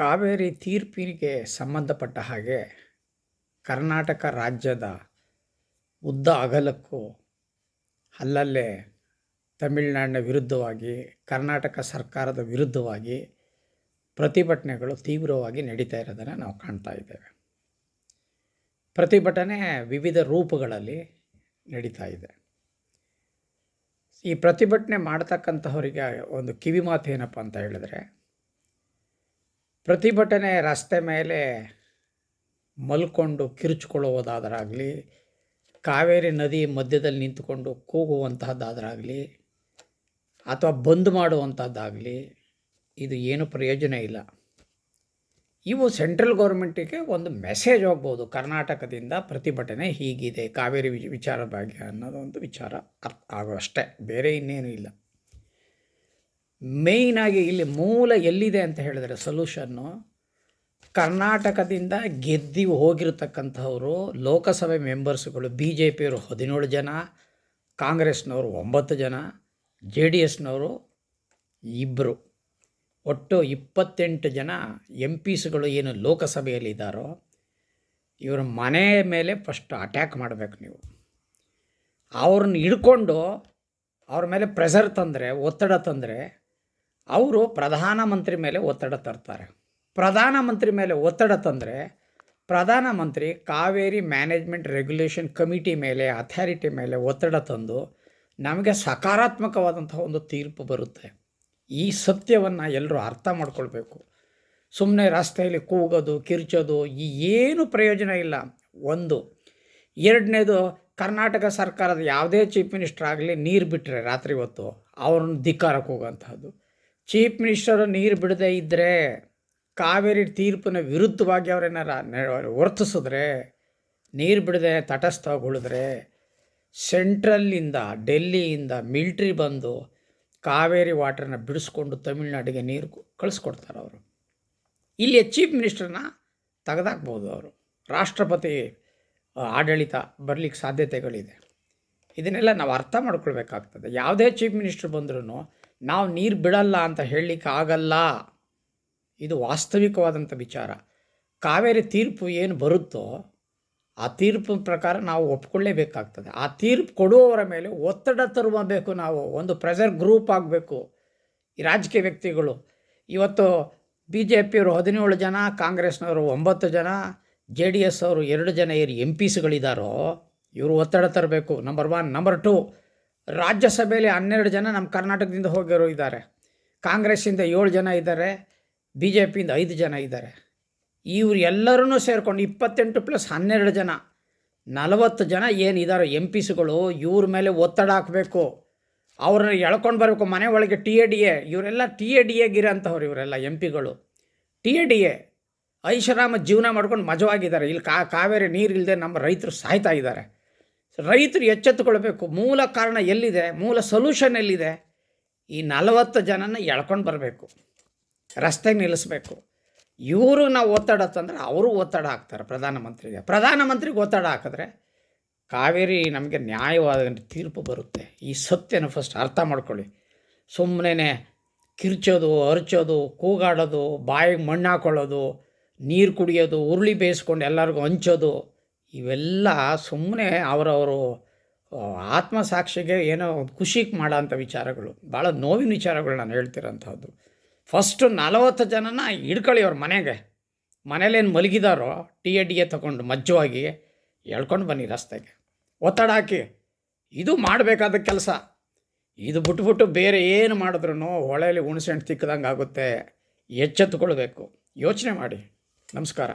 ಕಾವೇರಿ ತೀರ್ಪಿಗೆ ಸಂಬಂಧಪಟ್ಟ ಹಾಗೆ ಕರ್ನಾಟಕ ರಾಜ್ಯದ ಉದ್ದ ಅಗಲಕ್ಕೂ ಅಲ್ಲಲ್ಲೇ ತಮಿಳುನಾಡಿನ ವಿರುದ್ಧವಾಗಿ ಕರ್ನಾಟಕ ಸರ್ಕಾರದ ವಿರುದ್ಧವಾಗಿ ಪ್ರತಿಭಟನೆಗಳು ತೀವ್ರವಾಗಿ ನಡೀತಾ ಇರೋದನ್ನು ನಾವು ಕಾಣ್ತಾ ಇದ್ದೇವೆ. ಪ್ರತಿಭಟನೆ ವಿವಿಧ ರೂಪಗಳಲ್ಲಿ ನಡೀತಾ ಇದೆ. ಈ ಪ್ರತಿಭಟನೆ ಮಾಡ್ತಕ್ಕಂಥವರಿಗೆ ಒಂದು ಕಿವಿಮಾತು ಏನಪ್ಪ ಅಂತ ಹೇಳಿದ್ರೆ, ಪ್ರತಿಭಟನೆ ರಸ್ತೆ ಮೇಲೆ ಮಲ್ಕೊಂಡು ಕಿರುಚಿಕೊಳ್ಳುವುದಾದರಾಗಲಿ, ಕಾವೇರಿ ನದಿ ಮಧ್ಯದಲ್ಲಿ ನಿಂತುಕೊಂಡು ಕೂಗುವಂತಹದ್ದಾದರಾಗಲಿ, ಅಥವಾ ಬಂದ್ ಮಾಡುವಂಥದ್ದಾಗಲಿ, ಇದು ಏನು ಪ್ರಯೋಜನ ಇಲ್ಲ. ಇವು ಸೆಂಟ್ರಲ್ ಗೌರ್ಮೆಂಟಿಗೆ ಒಂದು ಮೆಸೇಜ್ ಹೋಗ್ಬೋದು, ಕರ್ನಾಟಕದಿಂದ ಪ್ರತಿಭಟನೆ ಹೀಗಿದೆ ಕಾವೇರಿ ವಿಚಾರ ಬಗ್ಗೆ ಅನ್ನೋದೊಂದು ವಿಚಾರ ಅರ್ಥ ಆಗೋ ಅಷ್ಟೇ, ಬೇರೆ ಇನ್ನೇನು ಇಲ್ಲ. ಮೇಯ್ನಾಗಿ ಇಲ್ಲಿ ಮೂಲ ಎಲ್ಲಿದೆ ಅಂತ ಹೇಳಿದರೆ ಸೊಲ್ಯೂಷನ್ನು, ಕರ್ನಾಟಕದಿಂದ ಗೆದ್ದು ಹೋಗಿರತಕ್ಕಂಥವರು ಲೋಕಸಭೆ ಮೆಂಬರ್ಸ್ಗಳು ಬಿ ಜೆ ಪಿಯವರು 17 ಜನ, ಕಾಂಗ್ರೆಸ್ನವರು 9 ಜನ, ಜೆ ಡಿ ಎಸ್ನವರು 2, ಒಟ್ಟು 28 ಜನ ಎಂ ಪಿಸ್ಗಳು ಏನು ಲೋಕಸಭೆಯಲ್ಲಿದ್ದಾರೋ ಇವರ ಮನೆ ಮೇಲೆ ಫಸ್ಟ್ ಅಟ್ಯಾಕ್ ಮಾಡಬೇಕು ನೀವು. ಅವ್ರನ್ನ ಹಿಡ್ಕೊಂಡು ಅವ್ರ ಮೇಲೆ ಪ್ರೆಷರ್ ತಂದರೆ, ಒತ್ತಡ ತಂದರೆ ಅವರು ಪ್ರಧಾನಮಂತ್ರಿ ಮೇಲೆ ಒತ್ತಡ ತರ್ತಾರೆ. ಪ್ರಧಾನಮಂತ್ರಿ ಮೇಲೆ ಒತ್ತಡ ತಂದರೆ ಪ್ರಧಾನಮಂತ್ರಿ ಕಾವೇರಿ ಮ್ಯಾನೇಜ್ಮೆಂಟ್ ರೆಗ್ಯುಲೇಷನ್ ಕಮಿಟಿ ಮೇಲೆ, ಅಥಾರಿಟಿ ಮೇಲೆ ಒತ್ತಡ ತಂದು ನಮಗೆ ಸಕಾರಾತ್ಮಕವಾದಂಥ ಒಂದು ತೀರ್ಪು ಬರುತ್ತೆ. ಈ ಸತ್ಯವನ್ನು ಎಲ್ಲರೂ ಅರ್ಥ ಮಾಡ್ಕೊಳ್ಬೇಕು. ಸುಮ್ಮನೆ ರಸ್ತೆಯಲ್ಲಿ ಕೂಗೋದು, ಕಿರ್ಚೋದು ಏನು ಪ್ರಯೋಜನ ಇಲ್ಲ. ಒಂದು. ಎರಡನೇದು, ಕರ್ನಾಟಕ ಸರ್ಕಾರದ ಯಾವುದೇ ಚೀಫ್ ಮಿನಿಸ್ಟರ್ ಆಗಲಿ ನೀರು ಬಿಟ್ಟರೆ ರಾತ್ರಿ ಹೊತ್ತು ಅವ್ರನ್ನ ಧಿಕ್ಕಾರಕ್ಕೆ ಹೋಗೋಂಥದ್ದು. ಚೀಫ್ ಮಿನಿಸ್ಟರು ನೀರು ಬಿಡದೇ ಇದ್ದರೆ, ಕಾವೇರಿ ತೀರ್ಪಿನ ವಿರುದ್ಧವಾಗಿ ಅವರೇನಾರ ವರ್ತಿಸಿದ್ರೆ, ನೀರು ಬಿಡದೆ ತಟಸ್ಥಗೊಳಿದ್ರೆ, ಸೆಂಟ್ರಲ್ಲಿಂದ ಡೆಲ್ಲಿಯಿಂದ ಮಿಲ್ಟ್ರಿ ಬಂದು ಕಾವೇರಿ ವಾಟರ್ನ ಬಿಡಿಸ್ಕೊಂಡು ತಮಿಳ್ನಾಡಿಗೆ ನೀರು ಕಳಿಸ್ಕೊಡ್ತಾರೆ ಅವರು. ಇಲ್ಲಿ ಚೀಫ್ ಮಿನಿಸ್ಟರ್ನ ತೆಗೆದಾಕ್ಬೋದು ಅವರು. ರಾಷ್ಟ್ರಪತಿ ಆಡಳಿತ ಬರಲಿಕ್ಕೆ ಸಾಧ್ಯತೆಗಳಿದೆ. ಇದನ್ನೆಲ್ಲ ನಾವು ಅರ್ಥ ಮಾಡ್ಕೊಳ್ಬೇಕಾಗ್ತದೆ. ಯಾವುದೇ ಚೀಫ್ ಮಿನಿಸ್ಟರ್ ಬಂದ್ರೂ ನಾವು ನೀರು ಬಿಡಲ್ಲ ಅಂತ ಹೇಳಲಿಕ್ಕೆ ಆಗಲ್ಲ. ಇದು ವಾಸ್ತವಿಕವಾದಂಥ ವಿಚಾರ. ಕಾವೇರಿ ತೀರ್ಪು ಏನು ಬರುತ್ತೋ ಆ ತೀರ್ಪಿನ ಪ್ರಕಾರ ನಾವು ಒಪ್ಕೊಳ್ಳೇಬೇಕಾಗ್ತದೆ. ಆ ತೀರ್ಪು ಕೊಡುವವರ ಮೇಲೆ ಒತ್ತಡ ತರಬೇಕು. ನಾವು ಒಂದು ಪ್ರೆಷರ್ ಗ್ರೂಪ್ ಆಗಬೇಕು. ಈ ರಾಜಕೀಯ ವ್ಯಕ್ತಿಗಳು ಇವತ್ತು ಬಿ ಜೆ ಪಿಯವರು 17 ಜನ, ಕಾಂಗ್ರೆಸ್ನವರು 9 ಜನ, ಜೆ ಡಿ ಎಸ್ ಅವರು 2 ಜನ ಎಂ ಪಿಸ್ಗಳಿದ್ದಾರೋ ಇವರು ಒತ್ತಡ ತರಬೇಕು. ನಂಬರ್ 1. ನಂಬರ್ 2, ರಾಜ್ಯಸಭೆಯಲ್ಲಿ 12 ಜನ ನಮ್ಮ ಕರ್ನಾಟಕದಿಂದ ಹೋಗಿರೋ ಇದ್ದಾರೆ. ಕಾಂಗ್ರೆಸ್ಸಿಂದ 7 ಜನ ಇದ್ದಾರೆ, ಬಿ ಜೆ ಪಿಯಿಂದ 5 ಜನ ಇದ್ದಾರೆ. ಇವರು ಎಲ್ಲರೂ ಸೇರಿಕೊಂಡು 28 + 12 ಜನ 40 ಜನ ಏನಿದ್ದಾರೆ ಎಂ ಪಿಸ್ಗಳು, ಇವ್ರ ಮೇಲೆ ಒತ್ತಡ ಹಾಕಬೇಕು. ಅವ್ರನ್ನ ಎಳ್ಕೊಂಡು ಬರಬೇಕು ಮನೆ ಒಳಗೆ. TADA ಇವರೆಲ್ಲ TADAಗಿರೋಂಥವ್ರು, ಇವರೆಲ್ಲ ಎಂ ಪಿಗಳು. TADA ಐಷಾರಾಮ ಜೀವನ ಮಾಡ್ಕೊಂಡು ಮಜವಾಗಿದ್ದಾರೆ. ಇಲ್ಲಿ ಕಾವೇರಿ ನೀರಿಲ್ಲದೆ ನಮ್ಮ ರೈತರು ಸಾಯ್ತಾ ಇದ್ದಾರೆ. ರೈತರು ಎಚ್ಚೆತ್ತುಕೊಳ್ಬೇಕು. ಮೂಲ ಕಾರಣ ಎಲ್ಲಿದೆ, ಮೂಲ ಸೊಲ್ಯೂಷನ್ ಎಲ್ಲಿದೆ? ಈ 40 ಜನನ ಎಳ್ಕೊಂಡು ಬರಬೇಕು, ರಸ್ತೆಗೆ ನಿಲ್ಲಿಸ್ಬೇಕು. ಇವರು ನಾವು ಒತ್ತಡ ತಂದರೆ ಅವರು ಒತ್ತಡ ಹಾಕ್ತಾರೆ ಪ್ರಧಾನಮಂತ್ರಿಗೆ ಒತ್ತಡ ಹಾಕಿದ್ರೆ ಕಾವೇರಿ ನಮಗೆ ನ್ಯಾಯವಾದ ತೀರ್ಪು ಬರುತ್ತೆ. ಈ ಸತ್ಯನ ಫಸ್ಟ್ ಅರ್ಥ ಮಾಡ್ಕೊಳ್ಳಿ. ಸುಮ್ಮನೆ ಕಿರ್ಚೋದು, ಅರ್ಚೋದು, ಕೂಗಾಡೋದು, ಬಾಯಿಗೆ ಮಣ್ಣು ಹಾಕೊಳ್ಳೋದು, ನೀರು ಕುಡಿಯೋದು, ಉರುಳಿ ಬೇಯಿಸ್ಕೊಂಡು ಎಲ್ಲರಿಗೂ ಹಂಚೋದು, ಇವೆಲ್ಲ ಸುಮ್ಮನೆ ಅವರವರು ಆತ್ಮಸಾಕ್ಷಿಗೆ ಏನೋ ಖುಷಿಗೆ ಮಾಡೋಂಥ ವಿಚಾರಗಳು, ಭಾಳ ನೋವಿನ ವಿಚಾರಗಳು ನಾನು ಹೇಳ್ತಿರೋಂಥದ್ದು. ಫಸ್ಟು 40 ಜನನ ಹಿಡ್ಕೊಳ್ಳಿ ಅವ್ರ ಮನೇಲೇನು ಮಲಗಿದಾರೋ TADA ತಗೊಂಡು ಮಜ್ಜವಾಗಿ ಎಳ್ಕೊಂಡು ಬನ್ನಿ ರಸ್ತೆಗೆ, ಒತ್ತಡ ಹಾಕಿ. ಇದು ಮಾಡಬೇಕಾದ ಕೆಲಸ. ಇದು ಬಿಟ್ಬಿಟ್ಟು ಬೇರೆ ಏನು ಮಾಡಿದ್ರೂ ಹೊಳೆಯಲ್ಲಿ ಹುಣಸೆಹಣ್ಣು ತಿಕ್ಕದಂಗೆ ಆಗುತ್ತೆ. ಎಚ್ಚೆತ್ತುಕೊಳ್ಬೇಕು. ಯೋಚನೆ ಮಾಡಿ. ನಮಸ್ಕಾರ.